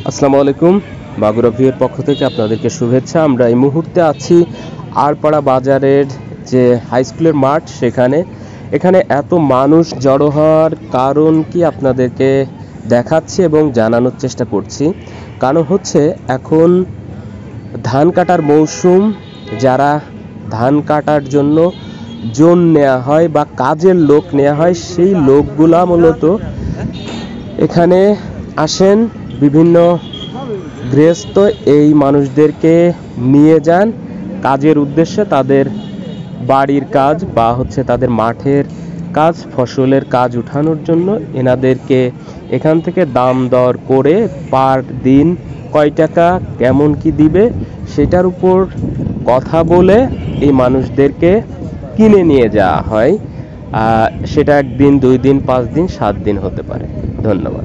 আসসালামু আলাইকুম। মাগুরা ভিউয়ের পক্ষ থেকে আপনাদেরকে শুভেচ্ছা। আমরা এই মুহূর্তে আছি আড়পাড়া বাজারের যে হাই স্কুলের মাঠ এখানে এত মানুষ জড়ো হওয়ার কারণ কি আপনাদেরকে দেখাচ্ছি এবং জানানোর চেষ্টা করছি। কারণ হচ্ছে এখন ধান কাটার মৌসুম। যারা ধান কাটার জন্য জন নেওয়া হয় বা কাজের লোক নেওয়া হয়, সেই লোকগুলা মূলত এখানে আসেন। বিভিন্ন গৃহস্থ এই মানুষদেরকে নিয়ে যান কাজের উদ্দেশ্যে, তাদের বাড়ির কাজ বা তাদের মাঠের কাজ, ফসলের কাজ উঠানোর জন্য। এনাদেরকে এখান থেকে দাম দর করে পার দিন কয় টাকা কেমন কি দিবে সেটার উপর কথা বলে এই মানুষদেরকে কিনে নিয়ে যাওয়া হয়। সেটা 1 দিন, 2 দিন, 5 দিন, 7 দিন হতে পারে। ধন্যবাদ।